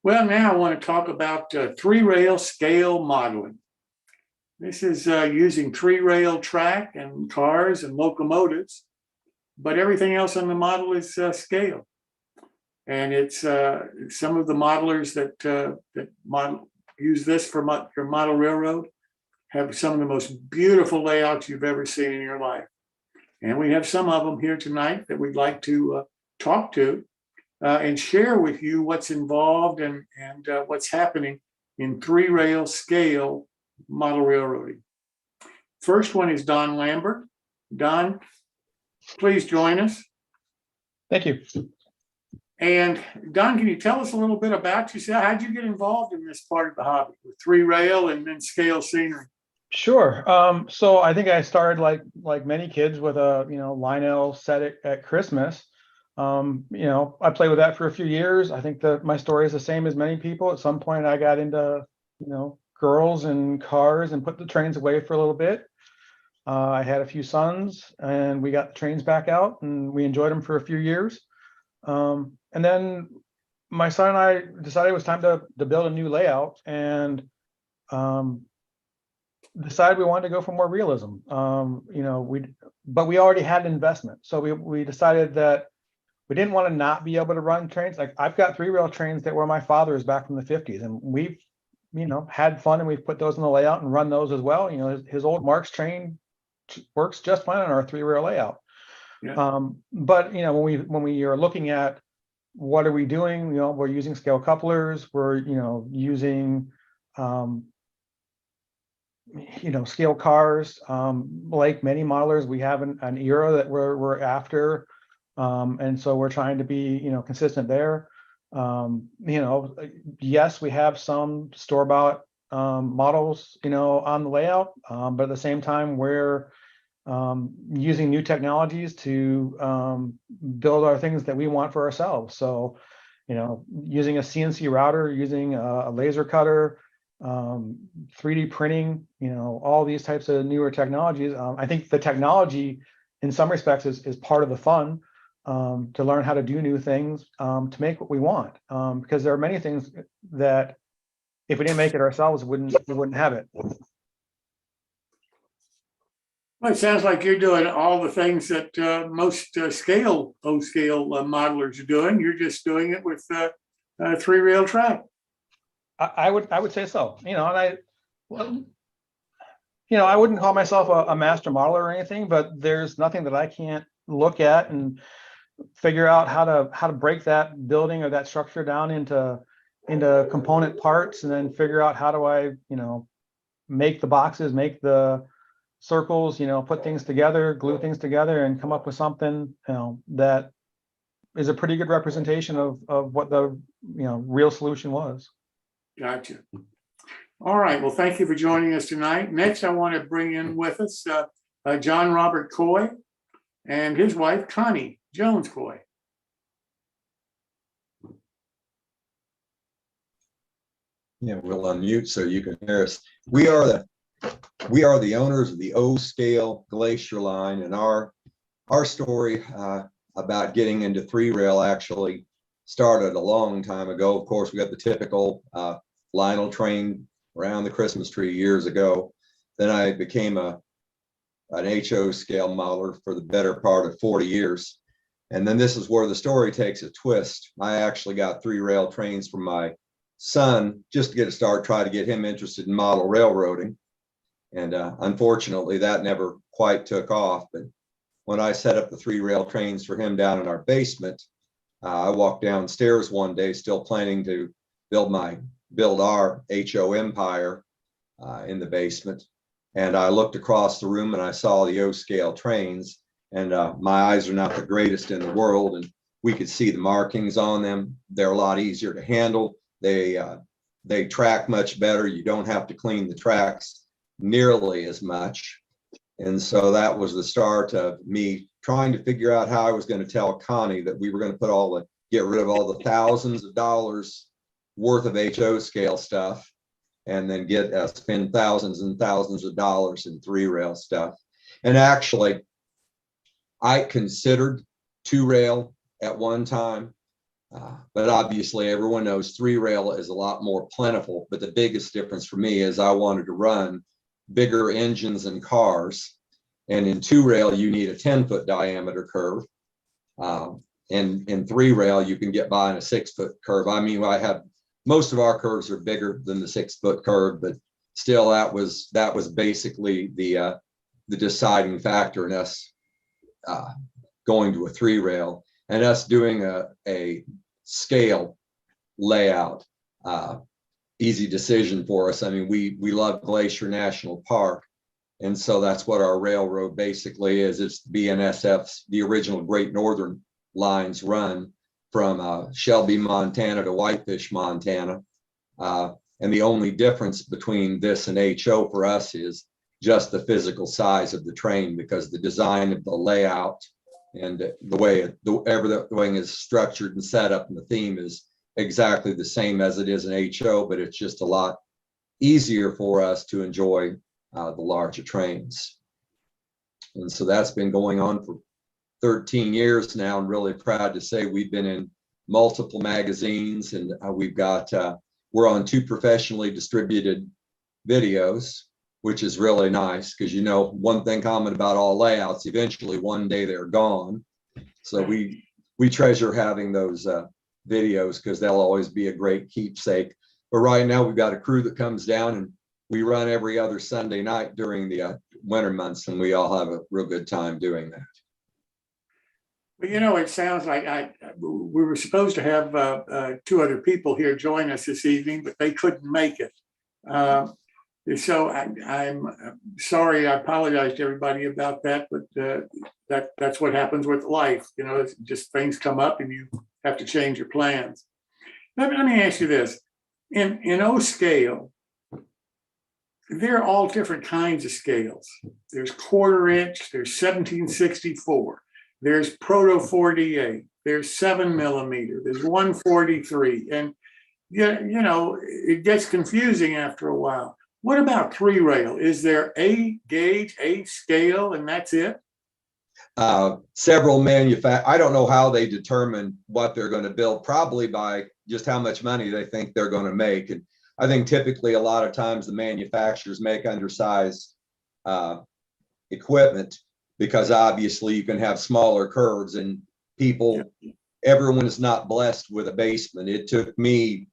Well, now I want to talk about three-rail scale modeling. This is using three-rail track and cars and locomotives, but everything else on the model is scale. And it's some of the modelers that use this for your model railroad have some of the most beautiful layouts you've ever seen in your life. And we have some of them here tonight that we'd like to talk to and share with you what's involved and what's happening in three-rail scale model railroading. First one is Don Lambert. Don, please join us. Thank you. And Don, can you tell us a little bit about yourself? How'd you get involved in this part of the hobby with three-rail and then scale scenery? Sure. So I think I started like many kids with a Lionel set at Christmas. I played with that for a few years. I think that my story is the same as many people. At some point, I got into girls and cars and put the trains away for a little bit. I had a few sons, and we got the trains back out, and we enjoyed them for a few years. And then my son and I decided it was time to build a new layout, and decided we wanted to go for more realism. But we already had an investment, so we decided that we didn't want to not be able to run trains. Like, I've got three-rail trains that were my father's back from the 50s, and we've had fun, and we've put those in the layout and run those as well. His old Mark's train works just fine on our three-rail layout. Yeah. But when we are looking at what are we doing, we're using scale couplers, we're using scale cars. Like many modelers, we have an era that we're after, and so we're trying to be consistent there. Yes, we have some store-bought models on the layout, but at the same time we're using new technologies to build our things that we want for ourselves. So using a CNC router, using a laser cutter, 3D printing, all these types of newer technologies. I think the technology in some respects is part of the fun, to learn how to do new things, to make what we want, because there are many things that if we didn't make it ourselves, we wouldn't have it. Well, it sounds like you're doing all the things that most O-scale modelers are doing. You're just doing it with three-rail track. I would say so. And I wouldn't call myself a master modeler or anything, but there's nothing that I can't look at and figure out how to break that building or that structure down into component parts, and then figure out how do I make the boxes, make the circles, put things together, glue things together, and come up with something that is a pretty good representation of what the real solution was. Gotcha. All right. Well, thank you for joining us tonight. Next, I want to bring in with us John Robert Coy and his wife, Connie Jones Coy. Yeah, we'll unmute so you can hear us. We are the owners of the O-scale Glacier line, and our story about getting into three-rail actually started a long time ago. Of course, we got the typical Lionel train around the Christmas tree years ago. Then I became an HO scale modeler for the better part of 40 years. And then this is where the story takes a twist. I actually got three-rail trains from my son just to get a start, try to get him interested in model railroading. And unfortunately, that never quite took off. But when I set up the three-rail trains for him down in our basement, I walked downstairs one day still planning to build our HO empire in the basement. And I looked across the room and I saw the O-scale trains, and my eyes are not the greatest in the world, and we could see the markings on them. They're a lot easier to handle. They track much better. You don't have to clean the tracks nearly as much. And so that was the start of me trying to figure out how I was going to tell Connie that we were going to get rid of all the thousands of dollars worth of HO scale stuff, and then spend thousands and thousands of dollars in three-rail stuff. And actually, I considered two-rail at one time, But obviously everyone knows three rail is a lot more plentiful, but the biggest difference for me is I wanted to run bigger engines and cars. And in two rail, you need a 10-foot diameter curve. And in three rail, you can get by in a 6-foot curve. I mean, most of our curves are bigger than the 6-foot curve, but still that was basically the deciding factor in us going to a three rail and us doing a scale layout. Easy decision for us. I mean, we love Glacier National Park. And so that's what our railroad basically is. It's BNSF's, the original Great Northern lines run from Shelby, Montana to Whitefish, Montana. And the only difference between this and HO for us is just the physical size of the train, because the design of the layout and the way everything is structured and set up and the theme is exactly the same as it is in HO, but it's just a lot easier for us to enjoy the larger trains. And so that's been going on for 13 years now. I'm really proud to say we've been in multiple magazines, and we're on 2 professionally distributed videos, which is really nice because, you know, one thing common about all layouts, eventually one day they're gone. So we treasure having those videos because they'll always be a great keepsake. But right now we've got a crew that comes down and we run every other Sunday night during the winter months, and we all have a real good time doing that. Well, you know, it sounds like we were supposed to have 2 other people here join us this evening, but they couldn't make it. So I'm sorry. I apologize to everybody about that, but that's what happens with life. You know, it's just things come up and you have to change your plans. Let me ask you this. In O scale, there are all different kinds of scales. There's 1/4 inch, there's 1764, there's proto 48, there's 7 millimeter, there's 143. And you know, it gets confusing after a while. What about three rail? Is there a gauge, a scale, and that's it? Several I don't know how they determine what they're going to build, probably by just how much money they think they're going to make. And I think typically a lot of times the manufacturers make undersized equipment because obviously you can have smaller curves and everyone is not blessed with a basement. It took me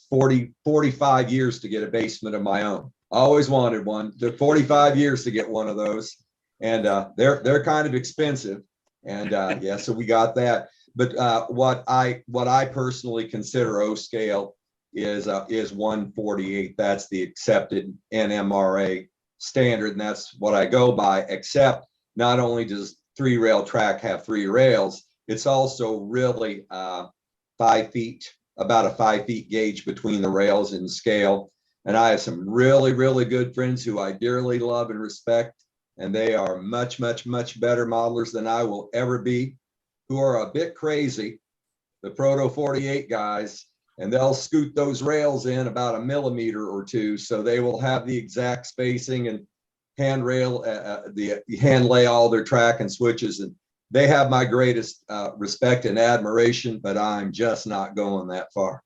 45 years to get a basement of my own. I always wanted one. It took 45 years to get one of those. And they're kind of expensive. And yeah, so we got that. But what I personally consider O scale is 148. That's the accepted NMRA standard, and that's what I go by. Except not only does three rail track have 3 rails, it's also really 5 feet, about a 5 feet gauge between the rails in scale. And I have some really, really good friends who I dearly love and respect, and they are much, much, much better modelers than I will ever be, who are a bit crazy, the Proto 48 guys, and they'll scoot those rails in about 1 millimeter or 2, so they will have the exact spacing and hand lay all their track and switches, and they have my greatest respect and admiration, but I'm just not going that far.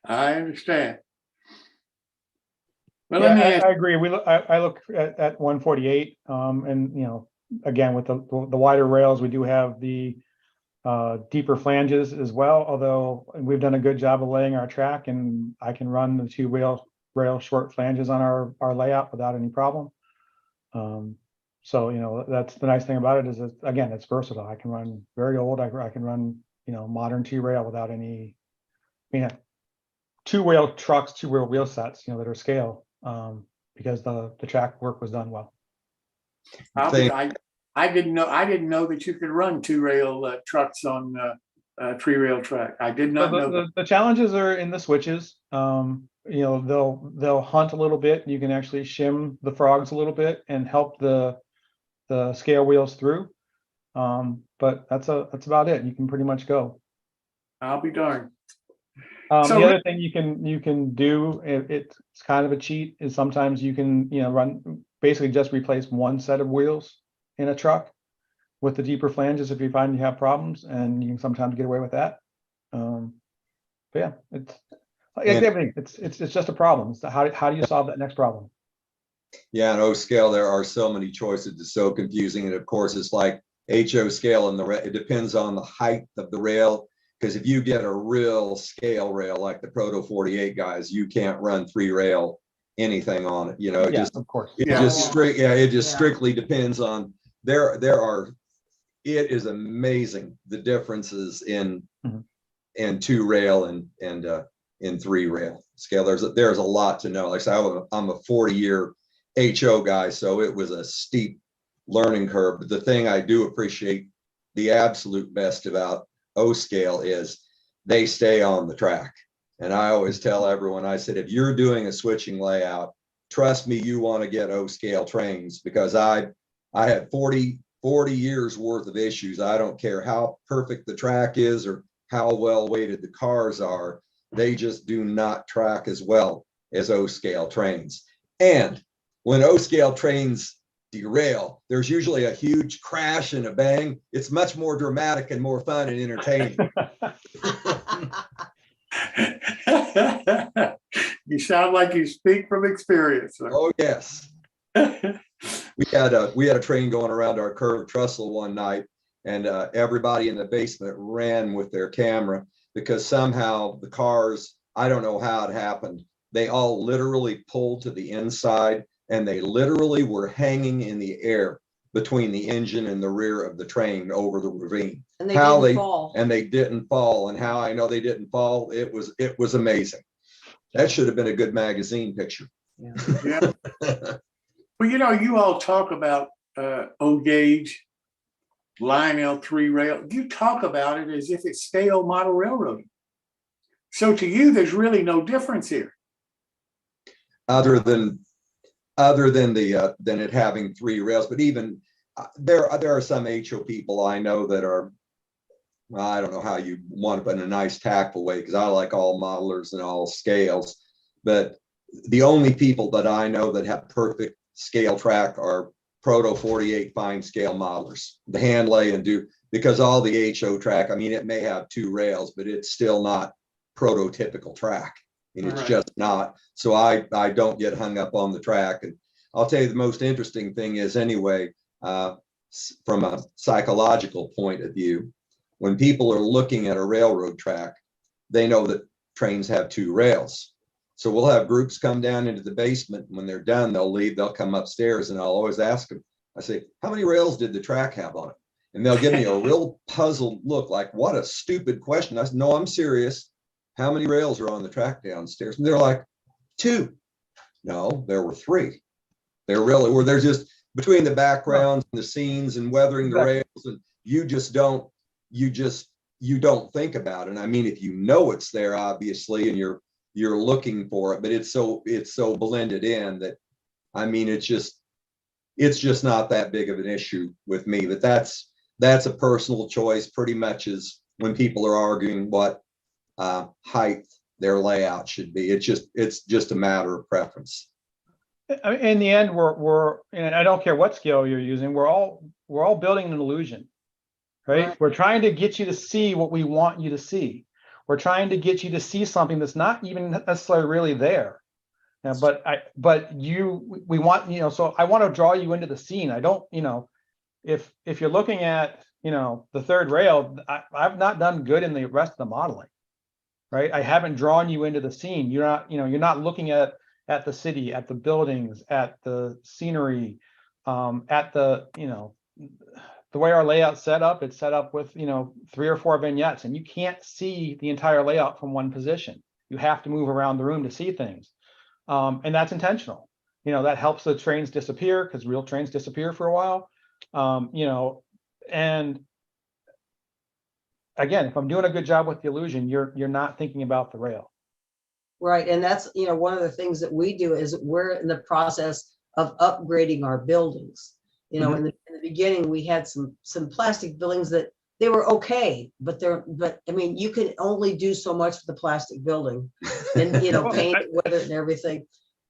I understand. Well, Yeah, let me ask. I agree. I look at 148, and you know, again with the wider rails, we do have the deeper flanges as well. Although we've done a good job of laying our track, and I can run the 2 rail short flanges on our layout without any problem. So you know, that's the nice thing about it is again, it's versatile. I can run very old. I can run, you know, modern 2 rail without any. I mean, 2 rail trucks, 2 rail wheel sets, you know, that are scale. Because the track work was done well. I didn't know that you could run 2 rail trucks on 3 rail track. I did not know that. The challenges are in the switches. You know, they'll hunt a little bit. You can actually shim the frogs a little bit and help the scale wheels through. But that's about it. You can pretty much go. I'll be darned. The other thing you can do, it's kind of a cheat, is sometimes you can, you know, basically just replace one set of wheels in a truck with the deeper flanges if you find you have problems, and you can sometimes get away with that. But yeah, it's like And- everything. It's just a problem. So how do you solve that next problem? Yeah, in O scale, there are so many choices. It's so confusing. And of course, it's like HO scale and it depends on the height of the rail. Because if you get a real scale rail like the Proto 48 guys, you can't run 3-rail anything on it. You know, Yeah, of course. it Yeah. just Yeah. strictly depends on it is amazing the differences in Mhm. 2-rail and in 3-rail scale. There's a lot to know. Like I said, I'm a 40-year HO guy, so it was a steep learning curve. But the thing I do appreciate the absolute best about O scale is they stay on the track. And I always tell everyone, I said, if you're doing a switching layout, trust me, you want to get O scale trains, because I had 40 years worth of issues. I don't care how perfect the track is or how well weighted the cars are. They just do not track as well as O scale trains. And when O scale trains derail, there's usually a huge crash and a bang. It's much more dramatic and more fun and entertaining. You sound like you speak from experience. sir. Oh, yes. We had a train going around our curved trestle one night, and everybody in the basement ran with their camera because somehow the cars, I don't know how it happened, they all literally pulled to the inside, and they literally were hanging in the air between the engine and the rear of the train over the ravine. And they How didn't fall. And they didn't fall. And how I know they didn't fall, it was amazing. That should have been a good magazine picture. Yeah. Well, you all talk about O gauge, Lionel 3-rail. You talk about it as if it's scale model railroading. So to you, there's really no difference here. Other than it having 3 rails. But even there are some HO people I know that are, well, I don't know how you want to put in a nice tactful way, because I like all modelers and all scales, but the only people that I know that have perfect scale track are Proto 48 fine scale modelers, the hand lay and do, because all the HO track, I mean, it may have 2 rails, but it's still not prototypical track. And it's Right. just not. So I don't get hung up on the track. And I'll tell you, the most interesting thing is anyway, from a psychological point of view, when people are looking at a railroad track, they know that trains have 2 rails. So we'll have groups come down into the basement. When they're done, they'll leave, they'll come upstairs, and I'll always ask them, I say, how many rails did the track have on it? And they'll give me a real puzzled look, like, what a stupid question. I said, no, I'm serious. How many rails are on the track downstairs? And they're like, 2. No, there were 3. There really were. They're just between the backgrounds and the scenes and weathering the rails, and you don't think about it. And I mean, if you know it's there, obviously, and you're looking for it, but it's so blended in that, I mean, it's just not that big of an issue with me. But that's a personal choice, pretty much, as when people are arguing what height their layout should be. It's just a matter of preference. I mean, in the end, we're and I don't care what scale you're using, we're all building an illusion, right? Right. We're trying to get you to see what we want you to see. We're trying to get you to see something that's not even necessarily really there. We want, so I want to draw you into the scene. I don't, if you're looking at, the 3rd rail, I've not done good in the rest of the modeling, right? I haven't drawn you into the scene. You're not looking at the city, at the buildings, at the scenery, at the way our layout's set up. It's set up with 3 or 4 vignettes, and you can't see the entire layout from one position. You have to move around the room to see things, and that's intentional. That helps the trains disappear, because real trains disappear for a while. And again, if I'm doing a good job with the illusion, you're not thinking about the rail. Right, and that's, one of the things that we do is we're in the process of upgrading our buildings. In the beginning, we had some plastic buildings that they were okay, but I mean, you can only do so much with the plastic building, and paint it, weather it, and everything.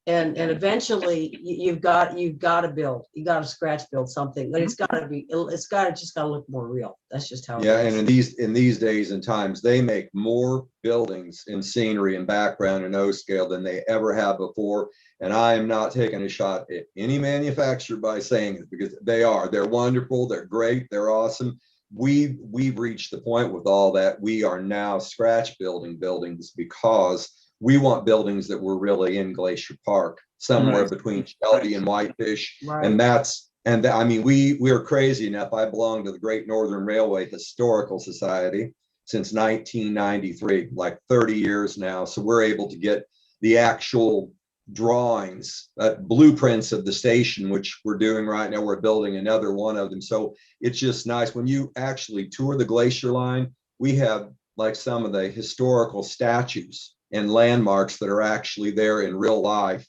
And eventually you've got to build, you got to scratch build something, but it's got to just got to look more real. That's just how it Yeah, is. and in these days and times, they make more buildings in scenery and background in O scale than they ever have before. And I am not taking a shot at any manufacturer by saying it, because they're wonderful, they're great, they're awesome. We've reached the point with all that. We are now scratch building buildings because we want buildings that were really in Glacier Park, somewhere Right. between Shelby and Whitefish. Right. And I mean, we're crazy enough. I belong to the Great Northern Railway Historical Society since 1993, like 30 years now. So we're able to get the actual drawings, blueprints of the station, which we're doing right now. We're building another one of them. So it's just nice when you actually tour the Glacier Line. We have like some of the historical statues and landmarks that are actually there in real life.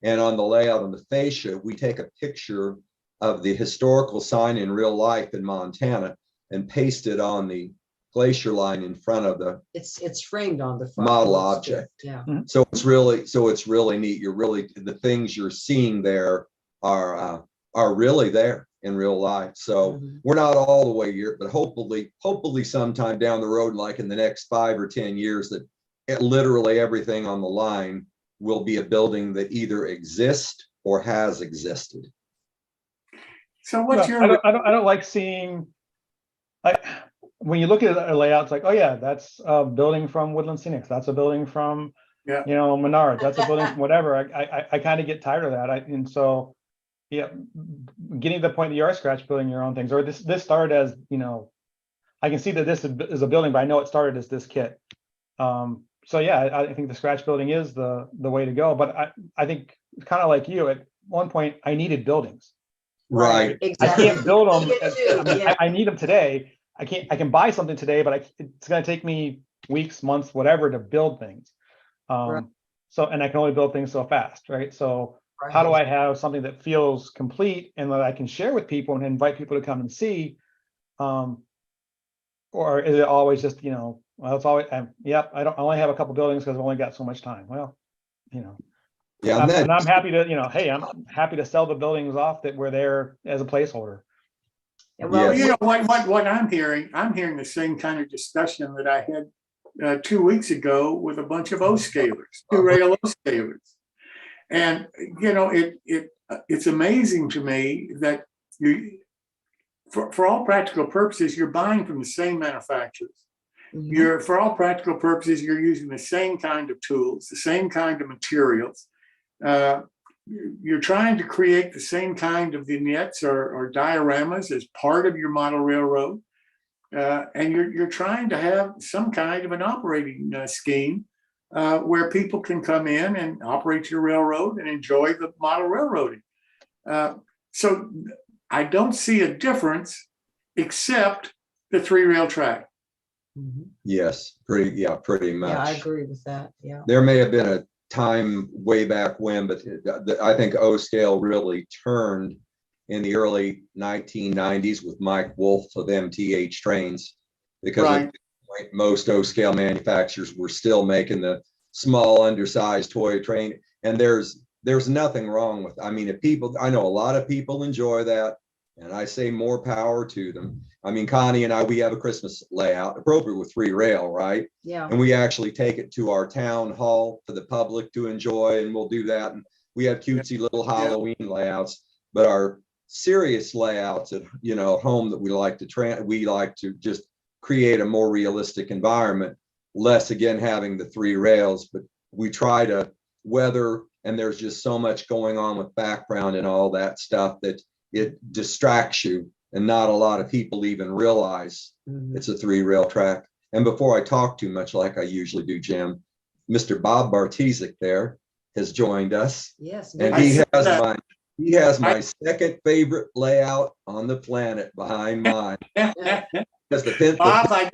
And on the layout on the fascia, we take a picture of the historical sign in real life in Montana and paste it on the Glacier Line in front of the It's framed on the front. model It's object. Yeah. So it's really neat. The things you're seeing there are really there in real life. So Mhm. we're not all the way here, but hopefully sometime down the road, like in the next 5 or 10 years, that literally everything on the line will be a building that either exists or has existed. So what's Well, your, I don't like seeing, like, when you look at a layout, it's like, oh yeah, that's a building from Woodland Scenics. That's a building from, Yeah. Menards. That's a building from whatever. I kind of get tired of that. And so, yeah, getting to the point that you are scratch building your own things, or this started as, I can see that this is a building, but I know it started as this kit. So yeah, I think the scratch building is the way to go. But I think kind of like you, at one point I needed buildings. Right. I Exactly. can't build them. Me too, yeah. I need them today. I can buy something today, but it's going to take me weeks, months, whatever to build things. Right. So, and I can only build things so fast, right? So Right. how do I have something that feels complete and that I can share with people and invite people to come and see? Or is it always just, well, it's always, yep, I only have a couple buildings because I've only got so much time. Well, Yeah. and I'm happy to, hey, I'm happy to sell the buildings off that were there as a placeholder. And well, Yes. what I'm hearing the same kind of discussion that I had 2 weeks ago with a bunch of O-scalers, 2-rail O-scalers. And, it's amazing to me that for all practical purposes, you're buying from the same manufacturers. Mhm. For all practical purposes, you're using the same kind of tools, the same kind of materials. You're trying to create the same kind of vignettes or dioramas as part of your model railroad. And you're trying to have some kind of an operating scheme where people can come in and operate your railroad and enjoy the model railroading. So I don't see a difference except the 3-rail track. Mhm. Yes, pretty much. Yeah, I agree with that. Yeah. There may have been a time way back when, but I think O scale really turned in the early 1990s with Mike Wolf of MTH Trains, because Right. at this point, most O scale manufacturers were still making the small, undersized toy train. And there's nothing wrong with, I mean, I know a lot of people enjoy that, and I say more power to them. I mean, Connie and I, we have a Christmas layout appropriate with 3-rail, right? Yeah. And we actually take it to our town hall for the public to enjoy, and we'll do that. And we have cutesy little Halloween layouts, but our serious layouts at home that we like to just create a more realistic environment, less again having the 3 rails, but we try to weather, and there's just so much going on with background and all that stuff that it distracts you, and not a lot of people even realize Mhm. it's a 3-rail track. And before I talk too much like I usually do, Jim, Mr. Bob Bartizek there has joined us, Yes. and I said that. he has my second favorite layout on the planet behind mine. That's the Bob, I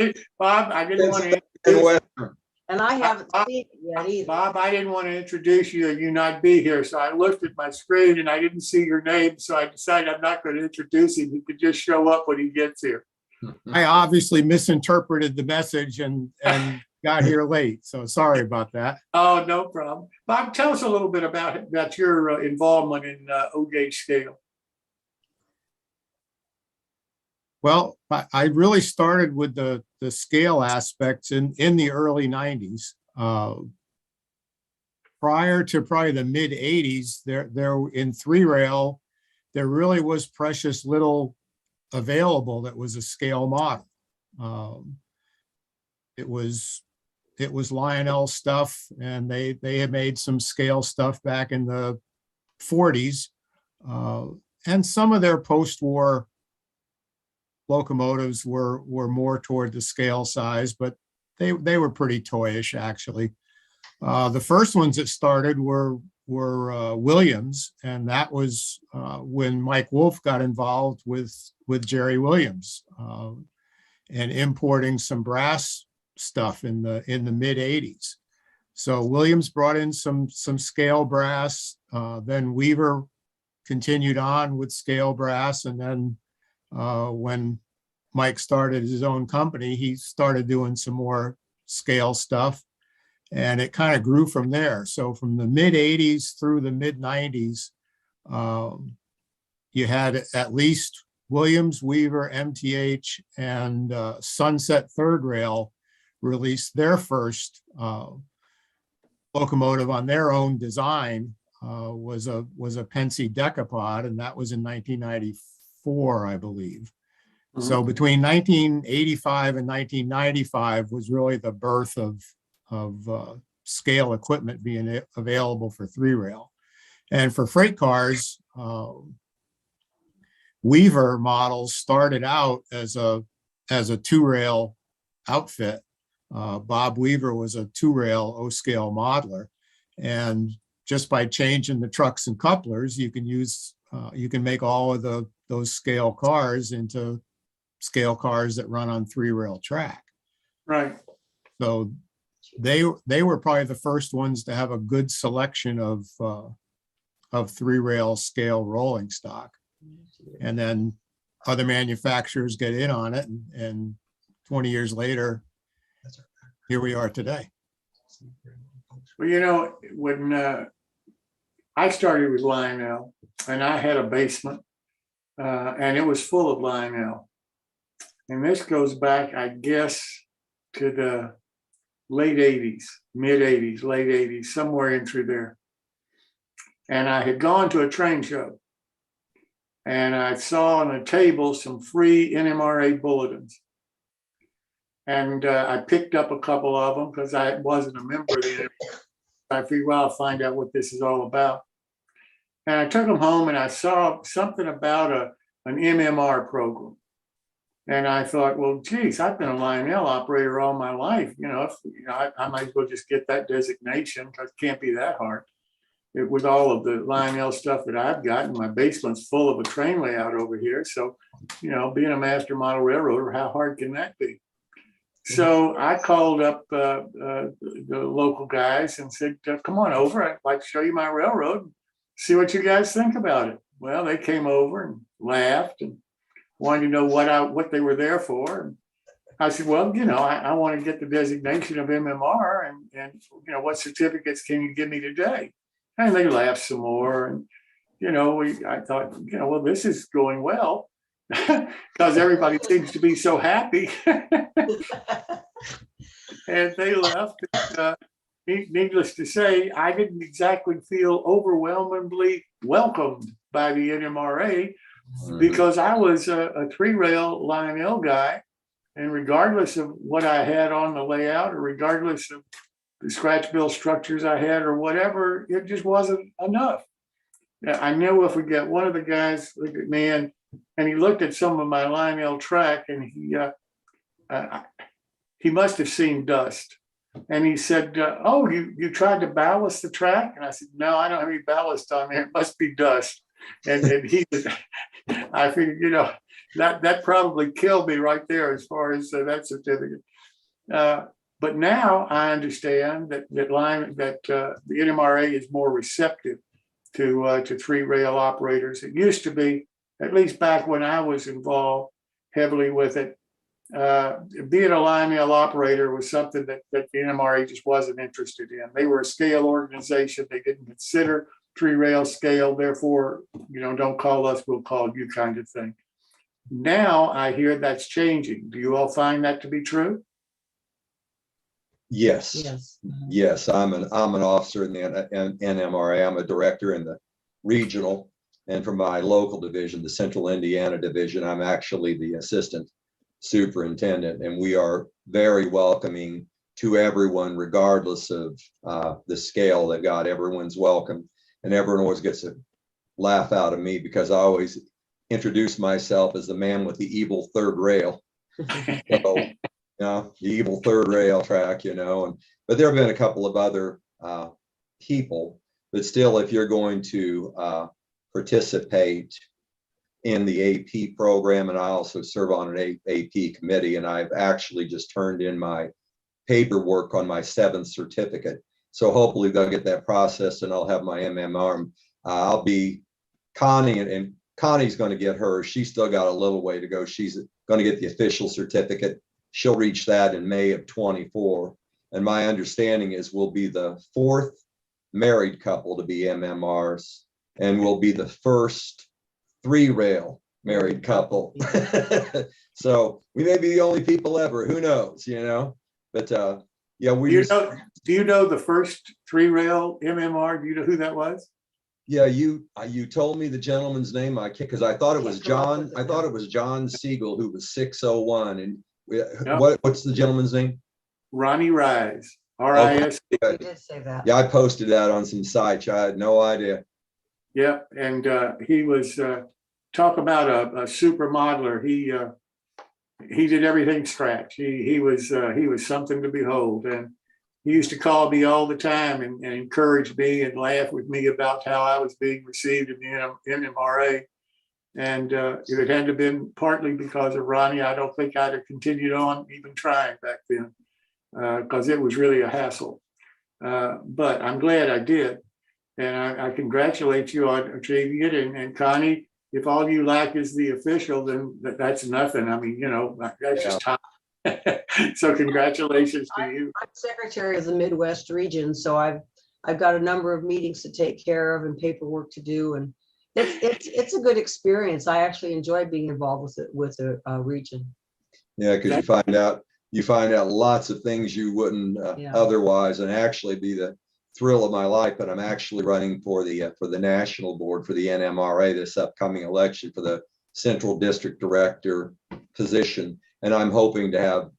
didn't want to Penn Western. And I haven't seen it yet either. Bob, I didn't want to introduce you and you not be here. So I looked at my screen and I didn't see your name. So I decided I'm not going to introduce him. He could just show up when he gets here. I obviously misinterpreted the message and got here late, so sorry about that. Oh, no problem. Bob, tell us a little bit about your involvement in O-gauge scale. Well, I really started with the scale aspects in the early 90s. Prior to probably the mid 80s, there in 3-rail, there really was precious little available that was a scale model. It was Lionel stuff, and they had made some scale stuff back in the 40s, and some of their post-war locomotives were more toward the scale size, but they were pretty toyish actually. The first ones that started were Williams, and that was when Mike Wolf got involved with Jerry Williams and importing some brass stuff in the mid 80s. So Williams brought in some scale brass. Then Weaver continued on with scale brass, and then when Mike started his own company, he started doing some more scale stuff, and it kind of grew from there. So from the mid 80s through the mid 90s, you had at least Williams, Weaver, MTH, and Sunset Third Rail released their first locomotive on their own design. Was a Pennsy Decapod, and that was in 1994, I believe. So between 1985 and 1995 was really the birth of scale equipment being available for 3-rail. And for freight cars, Weaver models started out as a 2-rail outfit. Bob Weaver was a 2-rail O-scale modeler, and just by changing the trucks and couplers, you can make all of those scale cars into scale cars that run on 3-rail track. Right. So they were probably the first ones to have a good selection of 3-rail scale rolling stock. And then other manufacturers get in on it, and 20 years later, here we are today. Well, when I started with Lionel, and I had a basement, and it was full of Lionel. And this goes back, I guess, to the late 80s, mid 80s, late 80s, somewhere in through there. And I had gone to a train show, and I saw on a table some free NMRA bulletins. And I picked up a couple of them because I wasn't a member of the NMRA. I figured, well, I'll find out what this is all about. And I took them home, and I saw something about an MMR program. And I thought, well, geez, I've been a Lionel operator all my life. I might as well just get that designation, because it can't be that hard. With all of the Lionel stuff that I've got, my basement's full of a train layout over here. So, being a master model railroader, how hard can that be? So I called up the local guys and said, come on over. I'd like to show you my railroad, see what you guys think about it. Well, they came over and laughed and wanted to know what they were there for. And I said, well, I want to get the designation of MMR, and what certificates can you give me today? And they laughed some more. And, I thought, well, this is going well, because everybody seems to be so happy. And they left. Needless to say, I didn't exactly feel overwhelmingly welcomed by the NMRA, because I was a 3-rail Lionel guy, and regardless of what I had on the layout, or regardless of the scratch bill structures I had or whatever, it just wasn't enough. I knew if we get one of the guys looked at me, and he looked at some of my Lionel track, and he must have seen dust. And he said, oh, you tried to ballast the track? And I said, no, I don't have any ballast on there. It must be dust. And he was, I figured, that probably killed me right there as far as that certificate. But now I understand that the NMRA is more receptive to 3-rail operators. It used to be, at least back when I was involved heavily with it, being a line mill operator was something that the NMRA just wasn't interested in. They were a scale organization. They didn't consider tree rail scale. Therefore, don't call us, we'll call you kind of thing. Now I hear that's changing. Do you all find that to be true? Yes. Yes. Yes, I'm an officer in the NMRA. I'm a director in the regional, and for my local division, the Central Indiana division, I'm actually the assistant superintendent, and we are very welcoming to everyone, regardless of the scale they've got. Everyone's welcome, and everyone always gets a laugh out of me because I always introduce myself as the man with the evil third rail. So, the evil third rail track, but there have been a couple of other people, but still, if you're going to participate in the AP program, and I also serve on an AP committee, and I've actually just turned in my paperwork on my 7th certificate. So hopefully they'll get that processed and I'll have my MMR. I'll be Connie, and Connie's going to get hers. She's still got a little way to go. She's going to get the official certificate. She'll reach that in May of 24. And my understanding is we'll be the 4th married couple to be MMRs, and we'll be the first 3-rail married couple. So we may be the only people ever, who knows, but yeah, do you know the first 3-rail MMR? Do you know who that was? Yeah, you told me the gentleman's name. I can't, because I thought it was John. I thought it was John Siegel, who was 601. And what's the gentleman's name? Ronnie Rise, RIS. You did say that. Yeah, I posted that on some sites. I had no idea. Yep, and he was talk about a super modeler. He did everything scratch. He was something to behold, and he used to call me all the time and encourage me and laugh with me about how I was being received in the NMRA. And if it hadn't have been partly because of Ronnie, I don't think I'd have continued on even trying back then, because it was really a hassle. But I'm glad I did. And I congratulate you on achieving it. And Connie, if all you lack is the official, then that's nothing. I mean, that's just time. So congratulations to you. I'm secretary of the Midwest region, so I've got a number of meetings to take care of and paperwork to do, and it's a good experience. I actually enjoy being involved with the region. Yeah, because you find out lots of things you wouldn't otherwise, and actually be the thrill of my life. But I'm actually running for the national board for the NMRA this upcoming election for the Central District Director position. And I'm hoping to have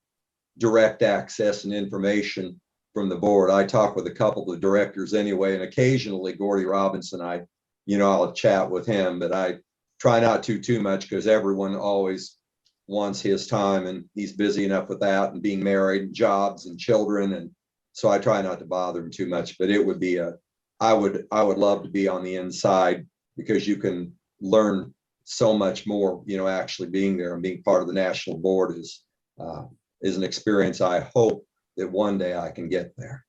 direct access and information from the board. I talk with a couple of the directors anyway, and occasionally Gordy Robinson, I'll chat with him, but I try not to too much because everyone always wants his time, and he's busy enough with that and being married and jobs and children. And so I try not to bother him too much, but it would be I would love to be on the inside, because you can learn so much more, actually being there and being part of the national board is an experience. I hope that one day I can get there.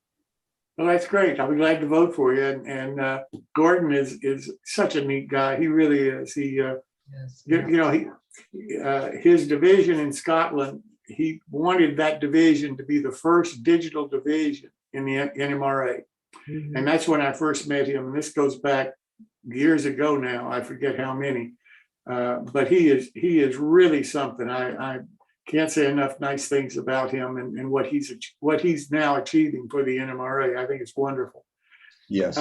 Well, that's great. I'll be glad to vote for you. And Gordon is such a neat guy. He really is. His division in Scotland, he wanted that division to be the first digital division in the NMRA. Mm-hmm. And that's when I first met him. And this goes back years ago now. I forget how many. But he is really something. I can't say enough nice things about him and what he's now achieving for the NMRA. I think it's wonderful. Yes.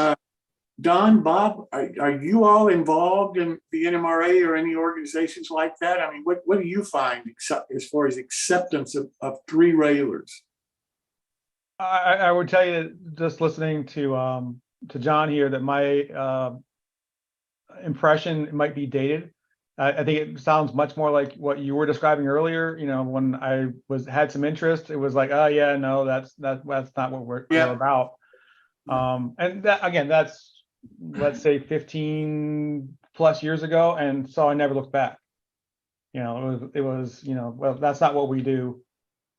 Don, Bob, are you all involved in the NMRA or any organizations like that? I mean, what do you find as far as acceptance of 3-railers? I would tell you, just listening to John here, that my impression might be dated. I think it sounds much more like what you were describing earlier. When I had some interest, it was like, oh yeah, no, that's not what we're about. And that, again, that's, let's say 15 plus years ago, and so I never looked back. It was well, that's not what we do.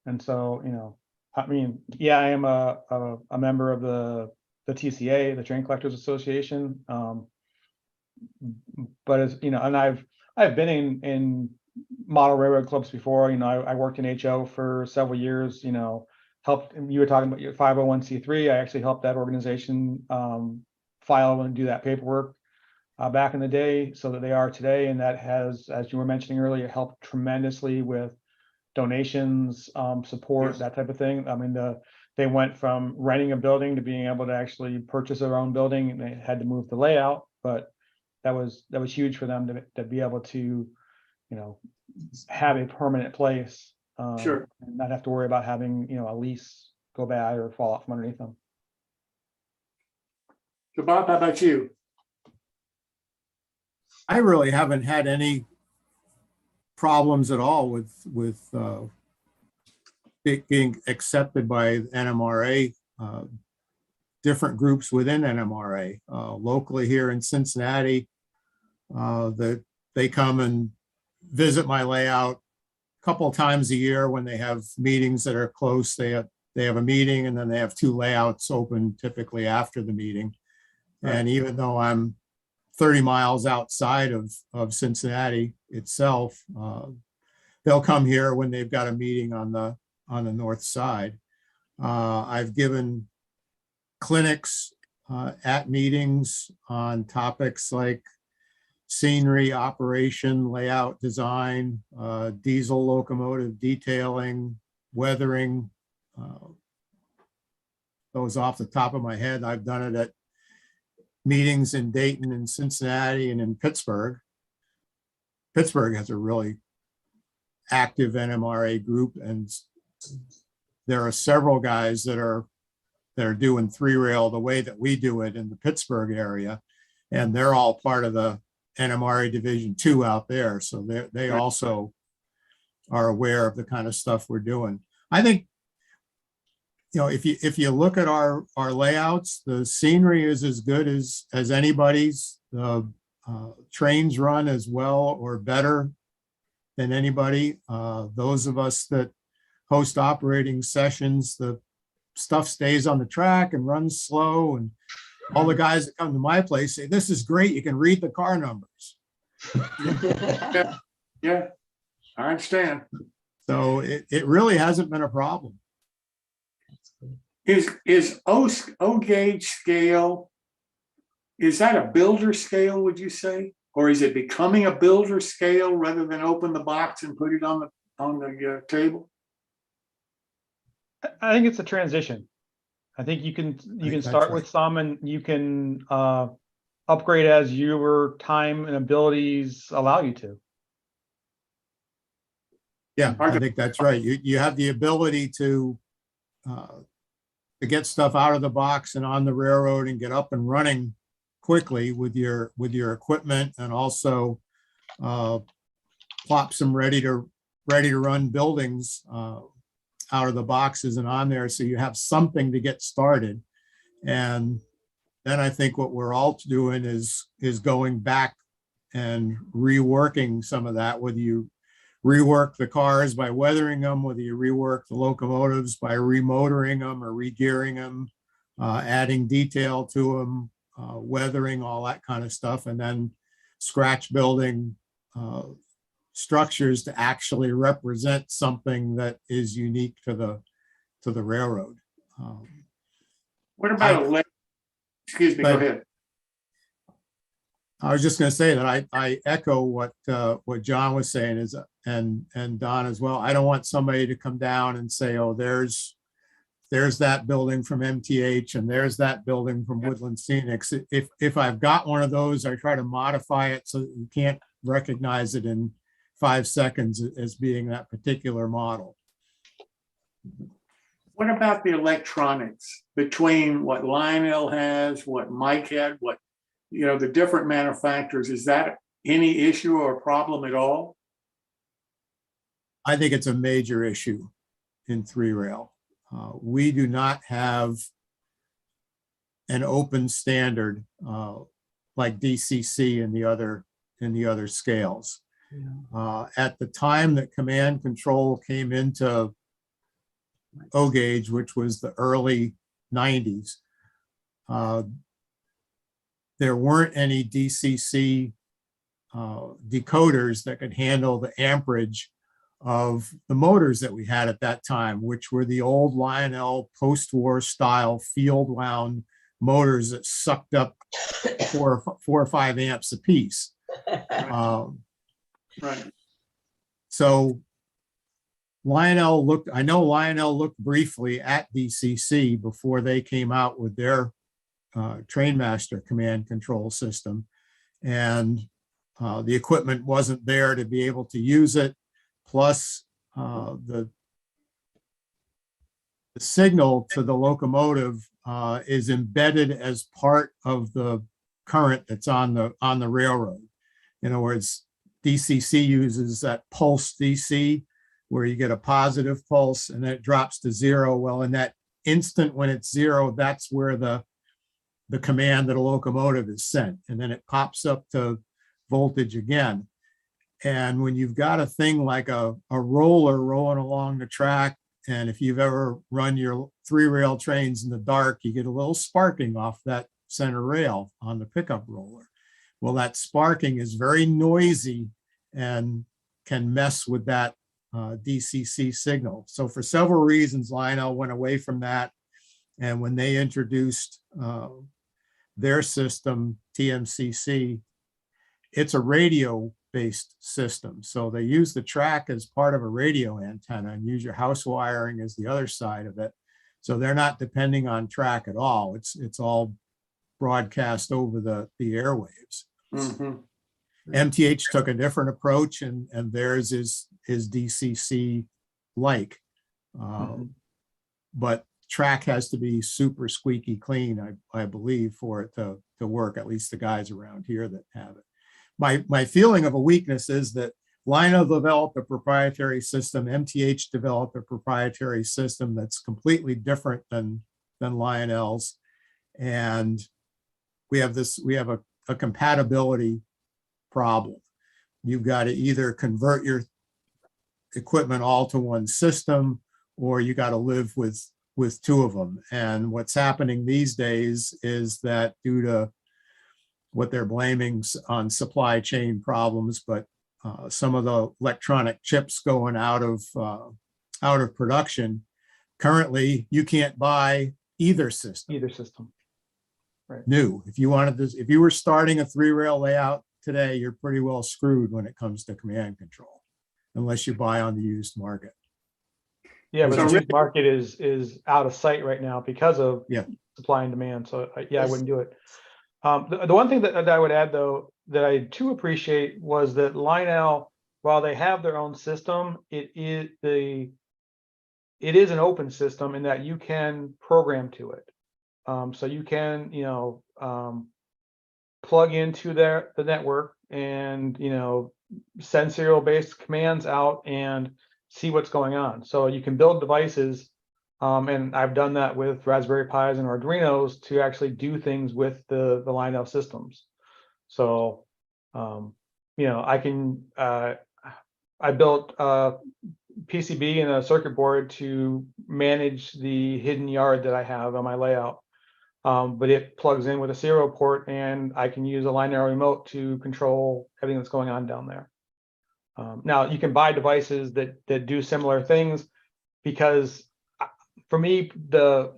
And so I mean, yeah, I am a member of the TCA, the Train Collectors Association, but as and I've been in model railroad clubs before. I worked in HO for several years, helped, and you were talking about your 501c3. I actually helped that organization file and do that paperwork back in the day so that they are today. And that has, as you were mentioning earlier, helped tremendously with donations, support, Yes. that type of thing. I mean, they went from renting a building to being able to actually purchase their own building, and they had to move the layout, but that was huge for them to be able to, have a permanent place. Sure. And not have to worry about having, a lease go bad or fall out from underneath them. So Bob, how about you? I really haven't had any problems at all with it being accepted by NMRA, different groups within NMRA, locally here in Cincinnati, that they come and visit my layout a couple of times a year when they have meetings that are close. They have a meeting, and then they have 2 layouts open typically after the meeting. And even though I'm 30 miles outside of Cincinnati itself, they'll come here when they've got a meeting on the north side. I've given clinics at meetings on topics like scenery, operation, layout design, diesel locomotive detailing, weathering. Those off the top of my head. I've done it at meetings in Dayton and Cincinnati and in Pittsburgh. Pittsburgh has a really active NMRA group, and there are several guys that are doing 3-rail the way that we do it in the Pittsburgh area, and they're all part of the NMRA Division 2 out there. So they also are aware of the kind of stuff we're doing. I think, if you look at our layouts, the scenery is as good as anybody's. The trains run as well or better than anybody. Those of us that host operating sessions, the stuff stays on the track and runs slow, and all the guys that come to my place say, "This is great. You can read the car numbers." Yeah, I understand. So it really hasn't been a problem. Is O gauge scale, is that a builder scale, would you say? Or is it becoming a builder scale rather than open the box and put it on the table? I think it's a transition. I think you can that's start right. with some, and you can upgrade as your time and abilities allow you to. Yeah, I think that's right. You have the ability to get stuff out of the box and on the railroad and get up and running quickly with your equipment, and also plop some ready to run buildings out of the boxes and on there, so you have something to get started. And then I think what we're all doing is going back and reworking some of that, whether you rework the cars by weathering them, whether you rework the locomotives by remotoring them or regearing them, adding detail to them, weathering, all that kind of stuff, and then scratch building structures to actually represent something that is unique to the railroad. What about excuse me, go ahead. I was just going to say that I echo what John was saying, and Don as well. I don't want somebody to come down and say, "Oh, there's that building from MTH and there's that building from Woodland Scenics." If I've got one of those, I try to modify it so that you can't recognize it in 5 seconds as being that particular model. What about the electronics between what Lionel has, what Mike had, what, the different manufacturers? Is that any issue or problem at all? I think it's a major issue in 3-rail. We do not have an open standard like DCC and the other scales. At the time that command control came into O gauge, which was the early 90s, there weren't any DCC decoders that could handle the amperage of the motors that we had at that time, which were the old Lionel post-war style field wound motors that sucked up 4 or 5 amps apiece. Right. So I know Lionel looked briefly at DCC before they came out with their Trainmaster command control system. And the equipment wasn't there to be able to use it. Plus the signal to the locomotive is embedded as part of the current that's on the railroad. In other words, DCC uses that pulse DC where you get a positive pulse and then it drops to 0. Well, in that instant when it's 0, that's where the command to the locomotive is sent, and then it pops up to voltage again. And when you've got a thing like a roller rolling along the track, and if you've ever run your 3-rail trains in the dark, you get a little sparking off that center rail on the pickup roller. Well, that sparking is very noisy and can mess with that DCC signal. So for several reasons, Lionel went away from that. And when they introduced their system, TMCC, it's a radio-based system. So they use the track as part of a radio antenna and use your house wiring as the other side of it. So they're not depending on track at all. It's all broadcast over the airwaves. Mhm. MTH took a different approach, and theirs is DCC like, but track has to be super squeaky clean, I believe, for it to work. At least the guys around here that have it. My feeling of a weakness is that Lionel developed a proprietary system. MTH developed a proprietary system that's completely different than Lionel's, and we have a compatibility problem. You've got to either convert your equipment all to one system, or you got to live with 2 of them. And what's happening these days is that due to what they're blaming on supply chain problems, but some of the electronic chips going out of production, currently you can't buy either system. New. If you were starting a 3-rail layout today, you're pretty well screwed when it comes to command control, unless you buy on the used market. Yeah, but So the used market is out of sight right now because of supply and demand. So I wouldn't do it. The one thing that I would add, though, that I too appreciate was that Lionel, while they have their own system, it is an open system in that you can program to it. So you can, plug into the network and, send serial-based commands out and see what's going on. So you can build devices, and I've done that with Raspberry Pis and Arduinos to actually do things with the Lionel systems. So, I built a PCB and a circuit board to manage the hidden yard that I have on my layout. But it plugs in with a serial port, and I can use a Lionel remote to control everything that's going on down there. Now you can buy devices that do similar things, because for me, the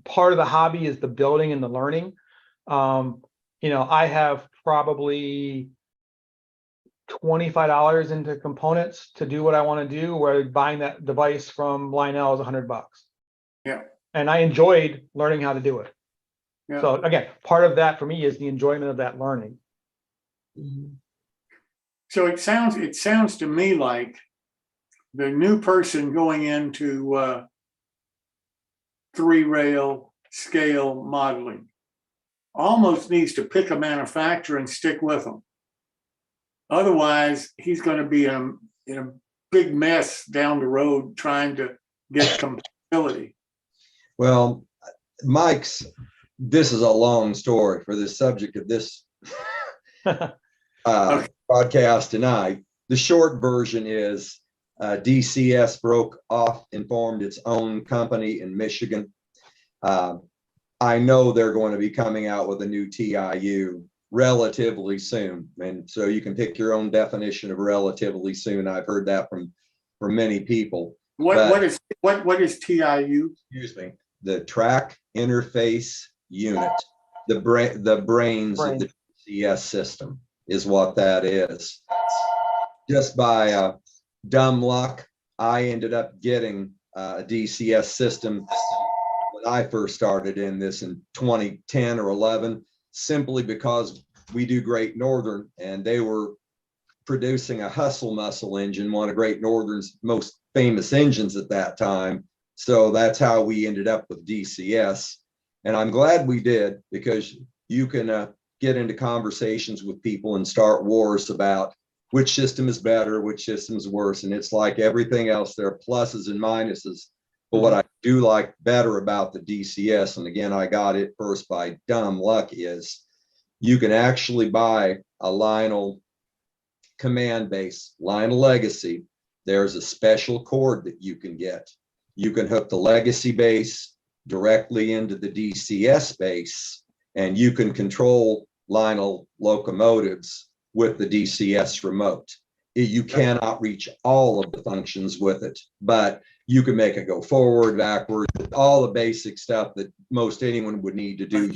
part of the hobby is the building and the learning. I have probably $25 into components to do what I want to do, where buying that device from Lionel is $100. Yeah. And I enjoyed learning how to do it. Yeah. So again, part of that for me is the enjoyment of that learning. So it sounds to me like the new person going into 3-rail scale modeling almost needs to pick a manufacturer and stick with them. Otherwise, he's going to be in a big mess down the road trying to get compatibility. Well, this is a long story for the subject of this broadcast tonight. The short version is DCS broke off and formed its own company in Michigan. I know they're going to be coming out with a new TIU relatively soon. And so you can pick your own definition of relatively soon. I've heard that from many people. What is TIU? Excuse me, the track interface unit, the brains of the DCS system is what that is. Just by dumb luck, I ended up getting a DCS system when I first started in this in 2010 or 11, simply because we do Great Northern and they were producing a Hustle Muscle engine, one of Great Northern's most famous engines at that time. So that's how we ended up with DCS. And I'm glad we did, because you can get into conversations with people and start wars about which system is better, which system is worse. And it's like everything else, there are pluses and minuses. But what I do like better about the DCS, and again, I got it first by dumb luck, is you can actually buy a Lionel command base, Lionel Legacy. There's a special cord that you can get. You can hook the Legacy base directly into the DCS base, and you can control Lionel locomotives with the DCS remote. You cannot reach all of the functions with it, but you can make it go forward, backward, all the basic stuff that most anyone would need to do.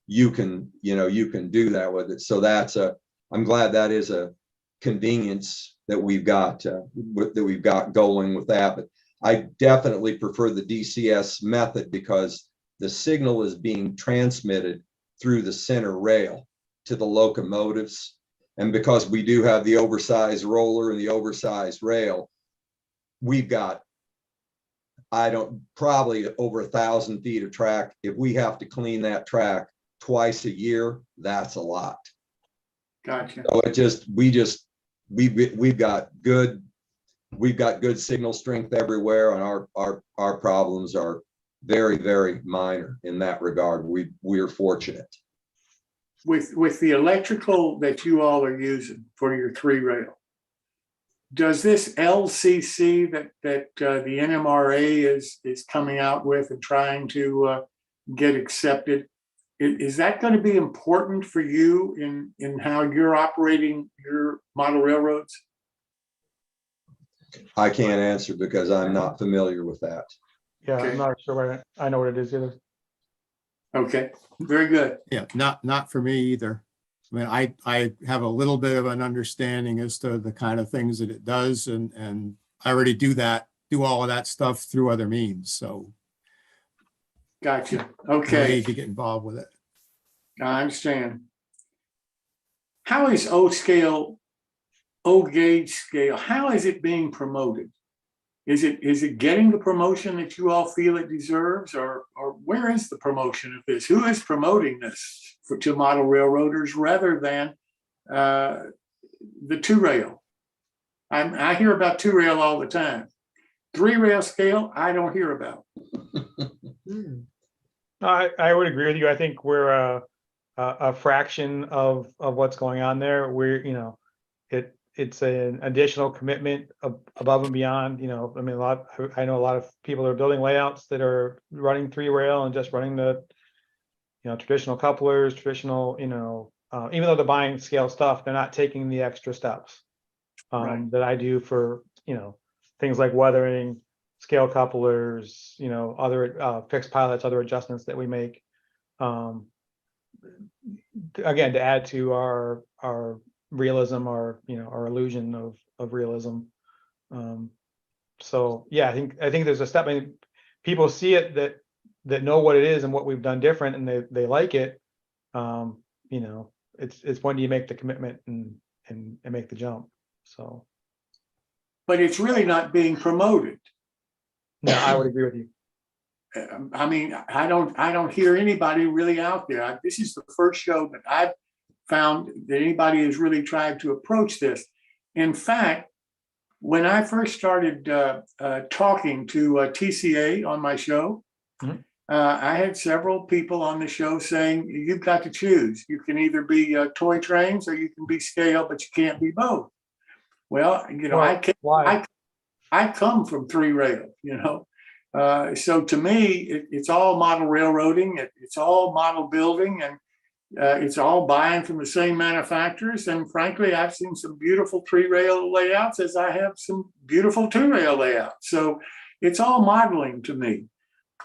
You can do that with it. So I'm glad that is a convenience that we've got going with that. But I definitely prefer the DCS method because the signal is being transmitted through the center rail to the locomotives. And because we do have the oversized roller and the oversized rail, we've got, probably over 1,000 feet of track. If we have to clean that track twice a year, that's a lot. Gotcha. So we've got good signal strength everywhere, and our problems are very, very minor in that regard. We're fortunate. With the electrical that you all are using for your 3-rail, does this LCC that the NMRA is coming out with and trying to get accepted, is that going to be important for you in how you're operating your model railroads? I can't answer because I'm not familiar with that. Yeah, Okay. I'm not sure I know what it is either. Okay, very good. Yeah, not for me either. I mean, I have a little bit of an understanding as to the kind of things that it does, and I already do all of that stuff through other means. So Gotcha. no Okay, need to get involved with it. I understand. How is O gauge scale, how is it being promoted? Is it getting the promotion that you all feel it deserves, or where is the promotion of this? Who is promoting this to model railroaders rather than the 2-rail? I hear about 2-rail all the time. 3-rail scale, I don't hear about. I would agree with you. I think we're a fraction of what's going on there. It's an additional commitment above and beyond. I mean, I know a lot of people are building layouts that are running 3-rail and just running the traditional couplers, traditional, even though they're buying scale stuff, they're not taking the extra steps Right. that I do for things like weathering, scale couplers, other fixed pilots, other adjustments that we make. Again, to add to our realism, our illusion of realism. So yeah, I think there's a step. I mean, people see it that know what it is and what we've done different, and they like it. It's when you make the commitment and make the jump. So, But it's really not being promoted. no, I would agree with you. I mean, I don't hear anybody really out there. This is the first show that I've found that anybody has really tried to approach this. In fact, when I first started talking to TCA on my show, Mhm. I had several people on the show saying, you've got to choose. You can either be toy trains or you can be scale, but you can't be both. Well, Why? I come from 3-rail, so to me, it's all model railroading. It's all model building. And It's all buying from the same manufacturers. And frankly, I've seen some beautiful 3-rail layouts as I have some beautiful 2-rail layouts. So it's all modeling to me.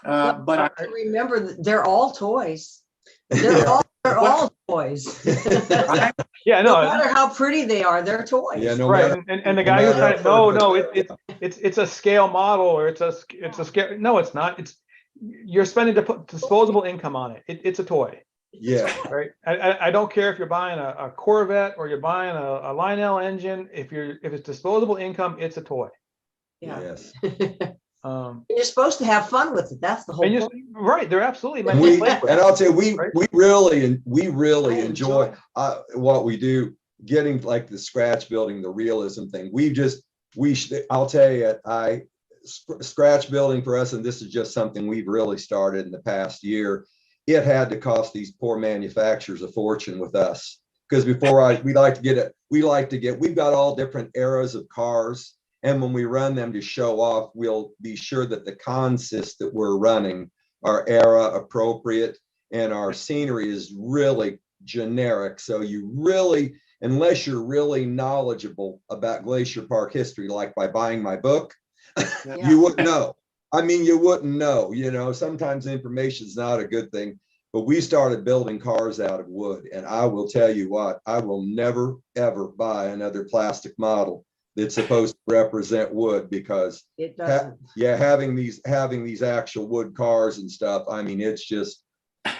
But I, Remember that they're all toys. They're all toys. Yeah, No no, matter how pretty they are, they're toys. Yeah, no right. matter. And the no guy who's matter trying, how no, perfect- it's a scale model, or it's a scale. No, it's not. You're spending disposable income on it. It's a toy, Yeah, right? I don't care if you're buying a Corvette or you're buying a Lionel engine. If it's disposable income, it's a toy. Yeah. yes. You're supposed to have fun with it. That's the whole And point. right, they're absolutely meant And to we, play with. and I'll tell you, we Right. really I enjoy what we do, getting like the scratch building, the realism thing. I'll tell you, scratch building for us, and this is just something we've really started in the past year. It had to cost these poor manufacturers a fortune with us, because we've got all different eras of cars. And when we run them to show off, we'll be sure that the consists that we're running are era appropriate, and our scenery is really generic. So you really, unless you're really knowledgeable about Glacier Park history, like by buying my book, Yeah. you wouldn't know. I mean, you wouldn't know, sometimes information is not a good thing, but we started building cars out of wood. And I will tell you what, I will never, ever buy another plastic model that's supposed to represent wood, because It doesn't. having these actual wood cars and stuff, I mean, it's just,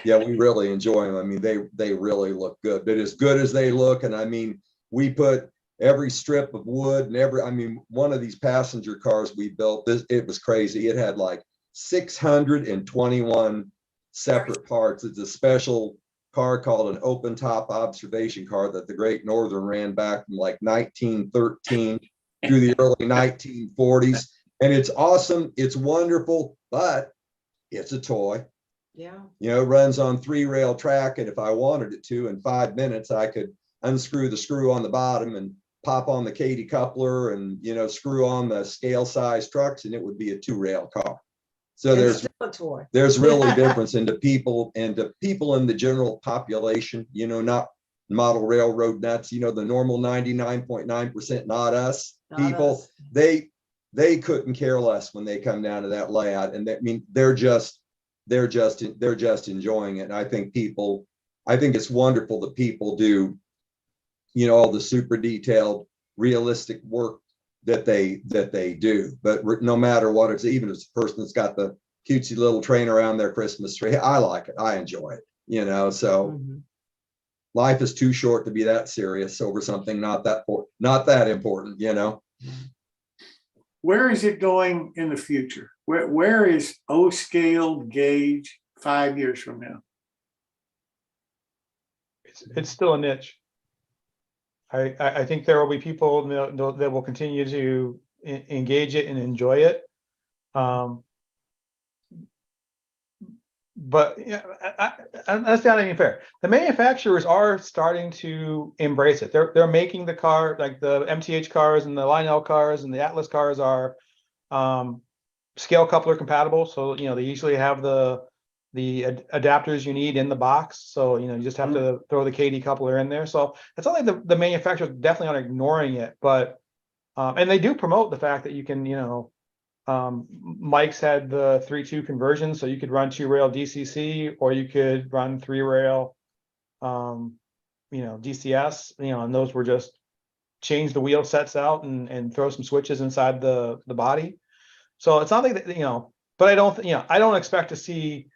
yeah, we really enjoy them. I mean, they really look good, but as good as they look, and I mean, we put every strip of wood and one of these passenger cars we built, it was crazy. It had like 621 separate parts. It's a special car called an open top observation car that the Great Northern ran back from like 1913 through the early 1940s. And it's awesome. It's wonderful, but it's a toy. Yeah. It runs on 3-rail track. And if I wanted it to, in 5 minutes, I could unscrew the screw on the bottom and pop on the Katy coupler and, screw on the scale size trucks, and it would be a 2-rail car. So It's still a toy. there's really difference into people and to people in the general population, not model railroad nuts, the normal 99.9%, not us Not people. us. They couldn't care less when they come down to that layout. And they're just enjoying it. And I think it's wonderful that people do, all the super detailed, realistic work that they do. But no matter what, it's even as a person that's got the cutesy little train around their Christmas tree, I like it. I enjoy it. So Mhm. life is too short to be that serious over something not that important. where is it going in the future? Where is O-scale gauge 5 years from now? It's still a niche. I think there will be people that will continue to engage it and enjoy it. But yeah, that's not even fair. The manufacturers are starting to embrace it. They're making the car, like the MTH cars and the Lionel cars and the Atlas cars are scale coupler compatible. So they usually have the adapters you need in the box. So you just have to throw the Katy coupler in there. So it's not like the manufacturers definitely aren't ignoring it, but and they do promote the fact that you can Mike's had the 3.2 conversion, so you could run 2-rail DCC or you could run 3-rail DCS, and those were just change the wheel sets out and throw some switches inside the body. So it's not like that, but I don't expect to see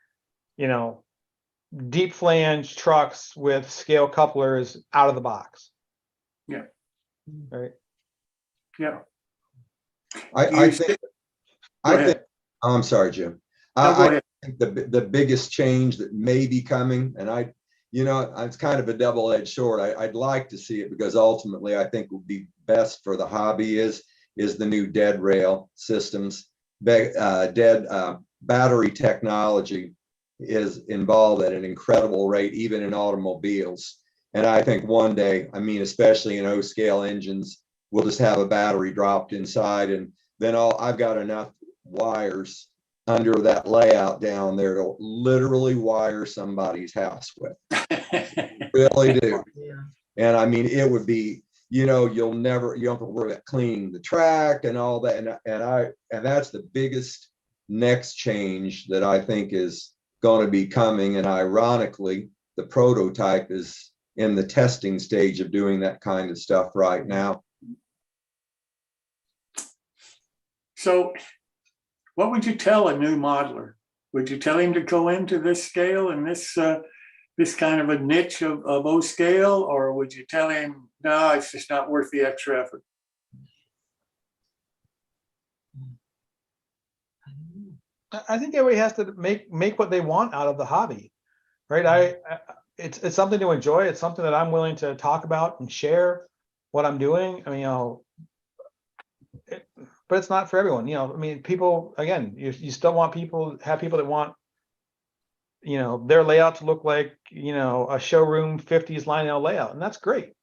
deep flange trucks with scale couplers out of the box. Yeah. Right. Yeah. I think I'm sorry, Jim. No, go I ahead. think the biggest change that may be coming, and it's kind of a double-edged sword. I'd like to see it, because ultimately I think would be best for the hobby is the new dead rail systems. Battery technology is involved at an incredible rate, even in automobiles. And I think one day, especially in O-scale engines, we'll just have a battery dropped inside, and then I've got enough wires under that layout down there to literally wire somebody's house with. Really do. Yeah. And I mean, it would be, you don't have to worry about cleaning the track and all that. And that's the biggest next change that I think is going to be coming. And ironically, the prototype is in the testing stage of doing that kind of stuff right now. So what would you tell a new modeler? Would you tell him to go into this scale and this kind of a niche of O scale, or would you tell him, no, it's just not worth the extra effort? I think everybody has to make what they want out of the hobby, right? It's something to enjoy. It's something that I'm willing to talk about and share what I'm doing. I mean, but it's not for everyone. I mean, people, again, you still want have people that want, their layout to look like, a showroom 50s Lionel layout, and that's great.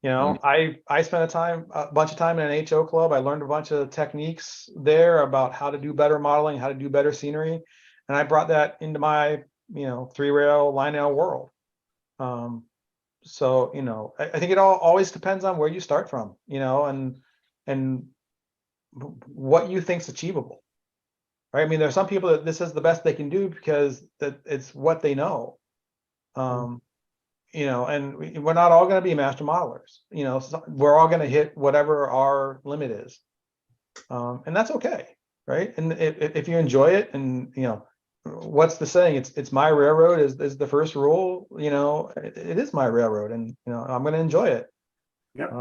I spent a bunch of time in an HO club. I learned a bunch of techniques there about how to do better modeling, how to do better scenery, and I brought that into my, 3-rail Lionel world. So, I think it always depends on where you start from, and what you think's achievable, right? I mean, there's some people that this is the best they can do because that it's what they know. And we're not all going to be master modelers. We're all going to hit whatever our limit is, and that's okay, right? And if you enjoy it, and what's the saying? It's my railroad is the first rule. It is my railroad, and I'm going to enjoy it. Yep.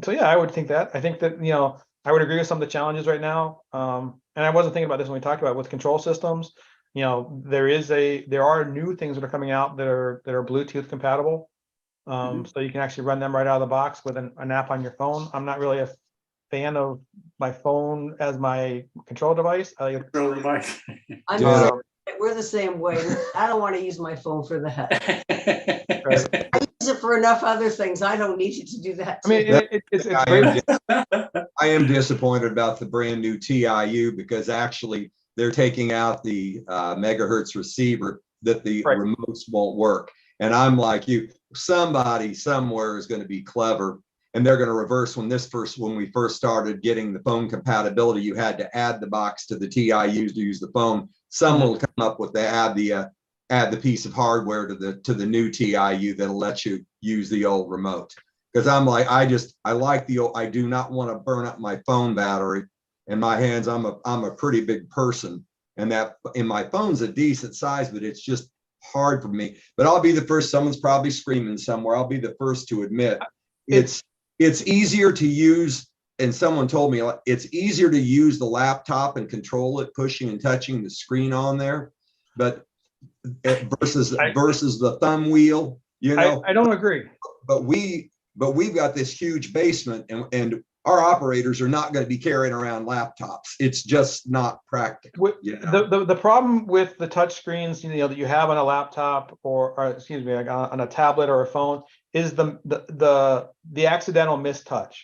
So yeah, I would think that. I think that I would agree with some of the challenges right now. And I wasn't thinking about this when we talked about with control systems. There are new things that are coming out that are Bluetooth compatible. So you can actually run them right out of the box with an app on your phone. I'm not really a fan of my phone as my control device. Control device. We're the same way. I don't want to use my phone for that. Right. I use it for enough other things. I don't need you to do that. I mean, it's great. I am disappointed about the brand new TIU because actually they're taking out the megahertz receiver that the Right. remotes won't work. And I'm like you, somebody somewhere is going to be clever and they're going to reverse when we first started getting the phone compatibility, you had to add the box to the TIUs to use the phone. Someone will come up with add the piece of hardware to the new TIU that'll let you use the old remote. Because I'm like, I like the old, I do not want to burn up my phone battery in my hands. I'm a pretty big person, and that in my phone's a decent size, but it's just hard for me. But I'll be the first, someone's probably screaming somewhere. I'll be the first to admit it's easier to use. And someone told me it's easier to use the laptop and control it, pushing and touching the screen on there, but versus the thumb wheel, I don't agree. But we've got this huge basement, and our operators are not going to be carrying around laptops. It's just not practical. The problem with the touch screens, that you have on a laptop or excuse me, on a tablet or a phone is the accidental mistouch,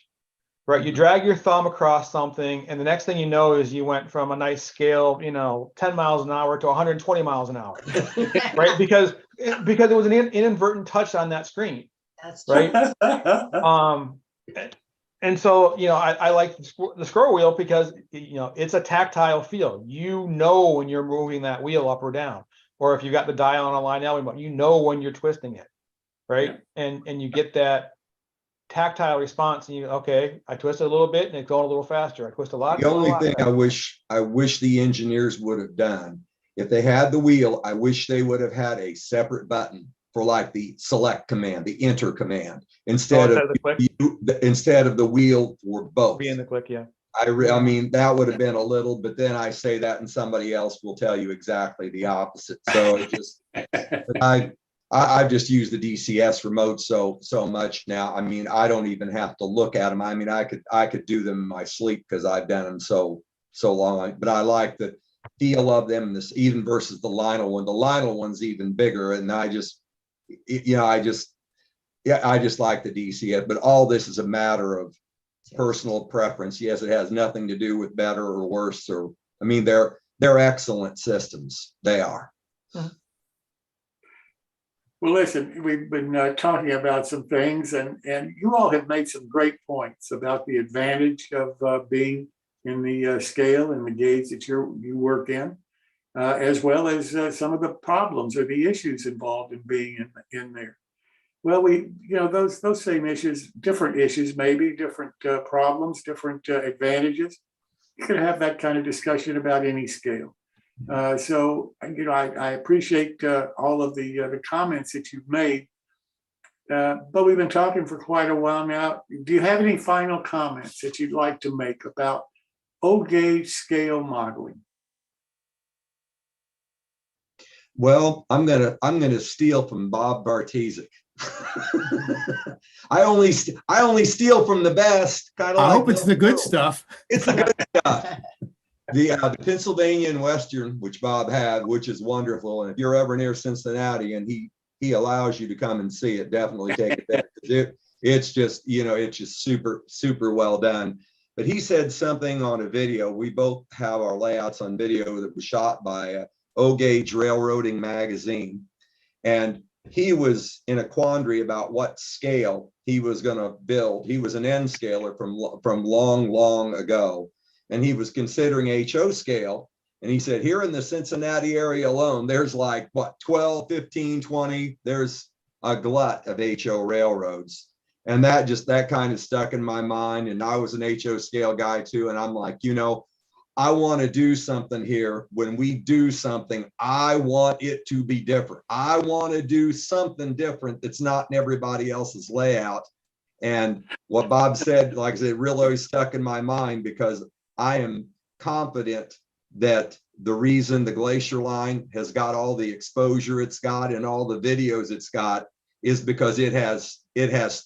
right? You drag your thumb across something, and the next thing you know is you went from a nice scale, 10 miles an hour to 120 miles an hour, right? Because it was an inadvertent touch on that screen. That's right. And so, I like the scroll wheel because, it's a tactile feel. When you're moving that wheel up or down, or if you got the dial on a Lionel remote, when you're twisting it, right? Yeah. And you get that tactile response, and I twist it a little bit and it's going a little faster. I twist a lot. The only thing I wish the engineers would have done, if they had the wheel, I wish they would have had a separate button for like the select command, the enter command, instead of the wheel for both. Be in the click, yeah. I mean, that would have been a little, but then I say that and somebody else will tell you exactly the opposite. So it just, I've just used the DCS remote so much now. I mean, I don't even have to look at them. I mean, I could do them in my sleep because I've done them so long. But I like the feel of them, this even versus the Lionel one. The Lionel one's even bigger, and I just like the DCS. But all this is a matter of personal preference. Yes, it has nothing to do with better or worse. I mean, they're excellent systems. They are. Well, listen, we've been talking about some things, and you all have made some great points about the advantage of being in the scale and the gauge that you work in, as well as some of the problems or the issues involved in being in there. Well, those same issues, different issues, maybe different problems, different advantages. You could have that kind of discussion about any scale. So, I appreciate all of the comments that you've made. But we've been talking for quite a while now. Do you have any final comments that you'd like to make about O-gauge scale modeling? Well, I'm gonna steal from Bob Bartzik. I only steal from the best. Kind of. I like hope it's the good stuff. It's the good stuff. The Pennsylvania and Western, which Bob had, which is wonderful. And if you're ever near Cincinnati and he allows you to come and see it, definitely take it there. It's just, it's just super, super well done. But he said something on a video. We both have our layouts on video that was shot by O-Gauge Railroading Magazine. And he was in a quandary about what scale he was going to build. He was an N scaler from long, long ago. And he was considering HO scale. And he said, here in the Cincinnati area alone, there's like, 12, 15, 20, there's a glut of HO railroads. And that kind of stuck in my mind. And I was an HO scale guy too. And I'm like, I want to do something here. When we do something, I want it to be different. I want to do something different that's not in everybody else's layout. And what Bob said, like I said, really stuck in my mind because I am confident that the reason the Glacier Line has got all the exposure it's got and all the videos it's got is because it has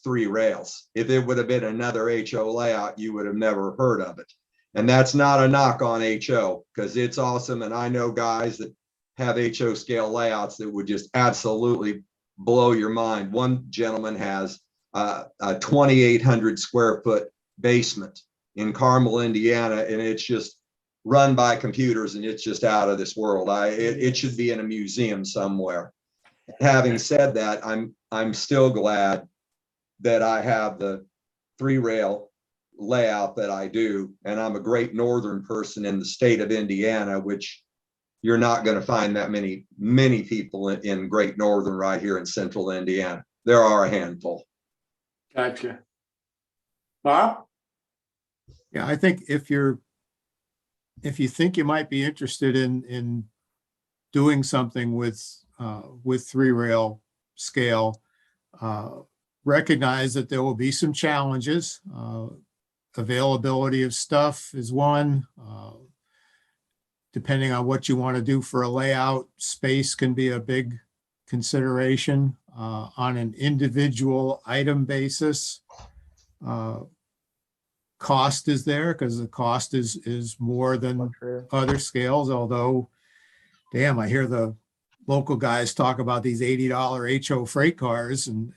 3 rails. If it would have been another HO layout, you would have never heard of it. And that's not a knock on HO because it's awesome. And I know guys that have HO scale layouts that would just absolutely blow your mind. One gentleman has a 2,800 square foot basement in Carmel, Indiana, and it's just run by computers and it's just out of this world. It should be in a museum somewhere. Having said that, I'm still glad that I have the 3 rail layout that I do, and I'm a Great Northern person in the state of Indiana, which you're not going to find that many people in Great Northern right here in central Indiana. There are a handful. Gotcha. Bob? Yeah, I think if you think you might be interested in doing something with 3 rail scale, recognize that there will be some challenges. Availability of stuff is one. Depending on what you want to do for a layout, space can be a big consideration on an individual item basis. Cost is there because the cost is more than other scales, although, damn, I hear the local guys talk about these $80 HO freight cars and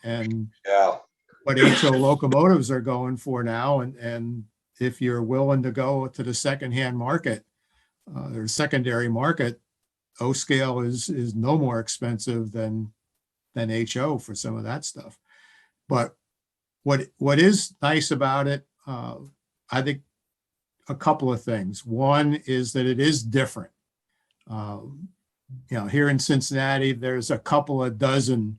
Yeah. what HO locomotives are going for now. And if you're willing to go to the secondhand market, or secondary market, O scale is no more expensive than HO for some of that stuff. But what is nice about it, I think a couple of things. One is that it is different. Here in Cincinnati, there's a couple of dozen,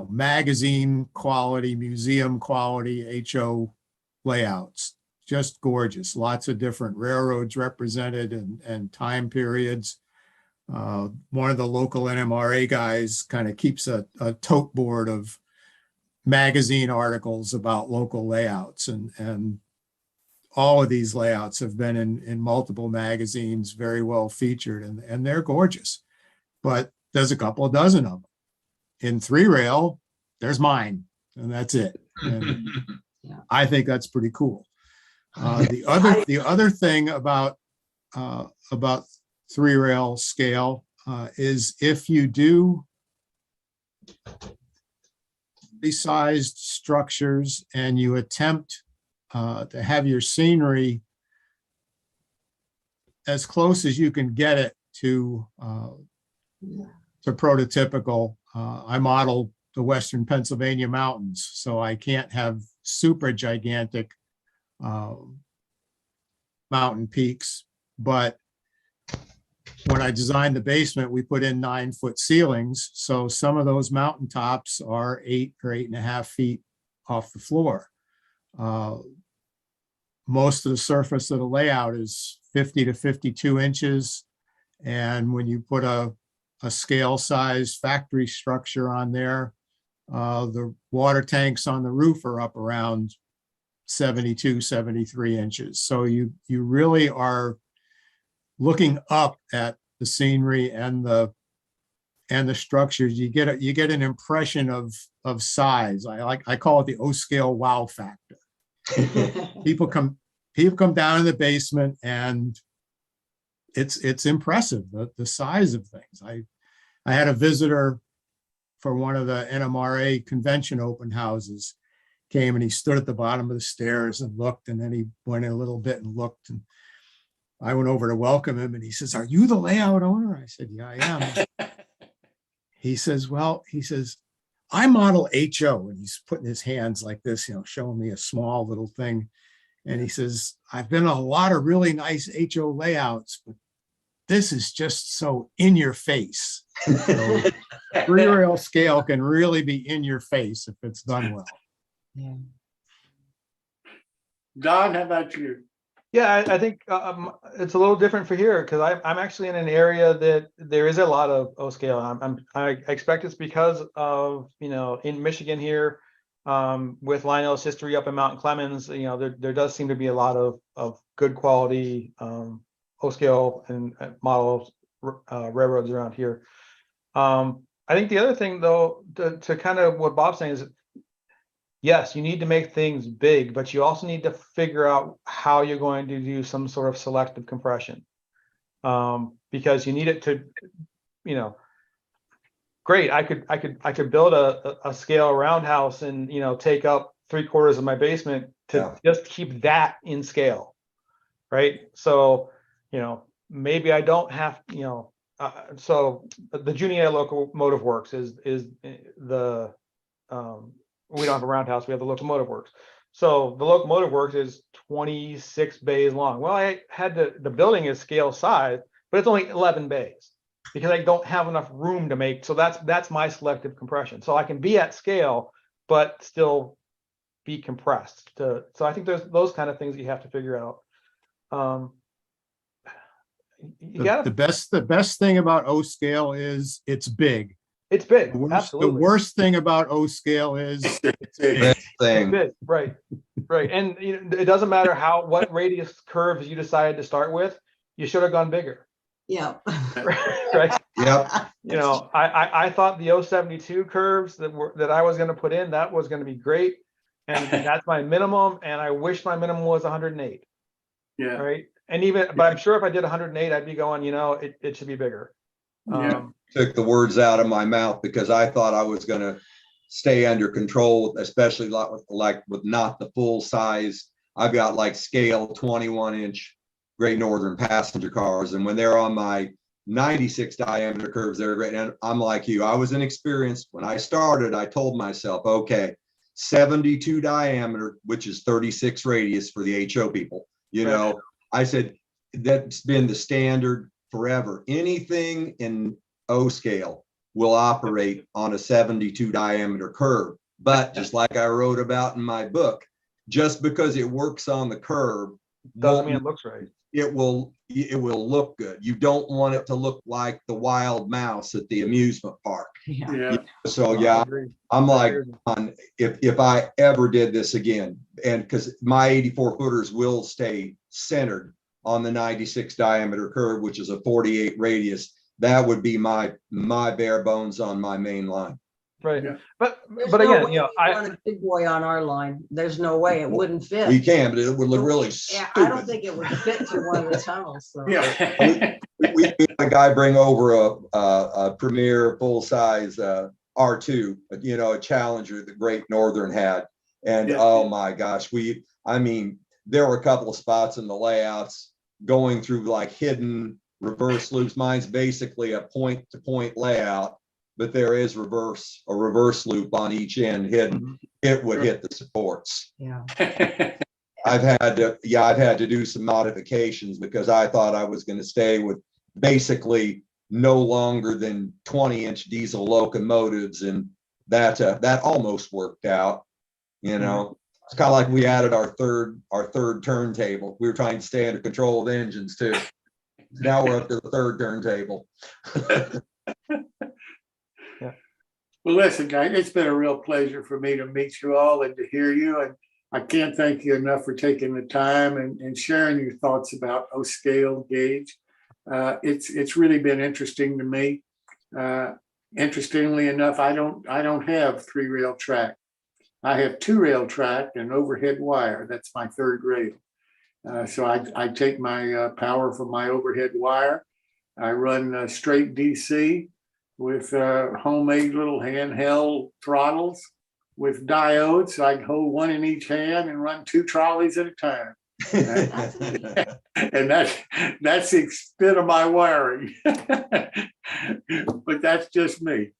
magazine quality, museum quality HO layouts. Just gorgeous. Lots of different railroads represented and time periods. One of the local NMRA guys kind of keeps a tote board of magazine articles about local layouts, and all of these layouts have been in multiple magazines, very well featured, and they're gorgeous. But there's a couple of dozen of them. In 3 rail, there's mine, and that's it. And Yeah. I think that's pretty cool. The other thing about 3 rail scale is if you do sized structures and you attempt to have your scenery as close as you can get it to to prototypical. I model the Western Pennsylvania mountains, so I can't have super gigantic mountain peaks. But when I designed the basement, we put in 9-foot ceilings. So some of those mountaintops are 8 or 8.5 feet off the floor. Most of the surface of the layout is 50 to 52 inches. And when you put a scale size factory structure on there, the water tanks on the roof are up around 72, 73 inches. So you really are looking up at the scenery and the structures. You get an impression of size. I call it the O scale wow factor. People come down in the basement and it's impressive, the size of things. I had a visitor for one of the NMRA convention open houses, came and he stood at the bottom of the stairs and looked, and then he went in a little bit and looked, and I went over to welcome him, and he says, "Are you the layout owner?" I said, "Yeah, I am." He says, "I model HO," and he's putting his hands like this, showing me a small little thing. And he says, "I've been in a lot of really nice HO layouts, but this is just so in your face." So 3-rail scale can really be in your face if it's done well. Yeah. Don, how about you? Yeah, I think it's a little different for here because I'm actually in an area that there is a lot of O scale. I expect it's because of in Michigan here, with Lionel's history up in Mount Clemens, there does seem to be a lot of good quality O scale and model railroads around here. I think the other thing though, to kind of what Bob's saying is, yes, you need to make things big, but you also need to figure out how you're going to do some sort of selective compression, because you need it to, great. I could build a scale roundhouse and take up 3/4 of my basement to just keep that in scale, right? So maybe I don't have so the Junier Locomotive Works is the we don't have a roundhouse, we have the Locomotive Works. So the Locomotive Works is 26 bays long. Well, I had the building is scale size, but it's only 11 bays because I don't have enough room to make. So that's my selective compression. So I can be at scale, but still be compressed. So I think there's those kind of things you have to figure out. The best thing about O scale is it's big. It's big. The Absolutely. worst thing about O scale is Best It's thing. big. Right. And it doesn't matter what radius curves you decided to start with, you should have gone bigger. Yeah. Right. Yep. I thought the 072 curves that I was going to put in, that was going to be great. And that's my minimum. And I wish my minimum was 108. Yeah. Right. And but I'm sure if I did 108, I'd be going, it should be bigger. Yeah. Took the words out of my mouth because I thought I was going to stay under control, especially with not the full size. I've got like scale 21-inch Great Northern passenger cars. And when they're on my 96 diameter curves, they're great. And I'm like you, I was inexperienced. When I started, I told myself, okay, 72 diameter, which is 36 radius for the HO people. I said, that's been the standard forever. Anything in O scale will operate on a 72 diameter curve. But just like I wrote about in my book, just because it works on the curve doesn't mean it looks right. It will look good. You don't want it to look like the wild mouse at the amusement park. Yeah. So yeah, I'm like, if I ever did this again, and because my 84 footers will stay centered on the 96 diameter curve, which is a 48 radius, that would be my bare bones on my main line. Right. Yeah. But There's again, no way we run a big boy on our line. There's no way it wouldn't fit. We can, but it would look really Yeah, stupid. I don't think it would fit through one of the tunnels. So. Yeah. We had a guy bring over a Premier full-size R2, a Challenger the Great Northern had. And oh my gosh, there were a couple of spots in the layouts going through like hidden reverse loops. Mine's basically a point-to-point layout, but there is a reverse loop on each end hidden. It would hit the supports. Yeah. I've had to do some modifications because I thought I was going to stay with basically no longer than 20-inch diesel locomotives, and that almost worked out. You know, it's kind of like we added our third turntable. We were trying to stay under control of engines too. Now we're up to the third turntable. Well, listen, guys, it's been a real pleasure for me to meet you all and to hear you. And I can't thank you enough for taking the time and sharing your thoughts about O-scale gauge. It's really been interesting to me. Interestingly enough, I don't have 3-rail track. I have 2-rail track and overhead wire. That's my third rail. So I take my power from my overhead wire. I run straight DC with homemade little handheld throttles with diodes. So I can hold one in each hand and run 2 trolleys at a time. And that's the extent of my wiring. But that's just me.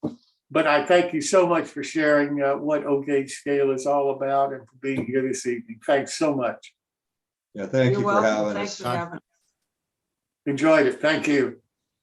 But I thank you so much for sharing what O-gauge scale is all about and for being here this evening. Thanks so much. Yeah, thank You're you for welcome. having Thanks us. for having us. Enjoyed it. Thank you.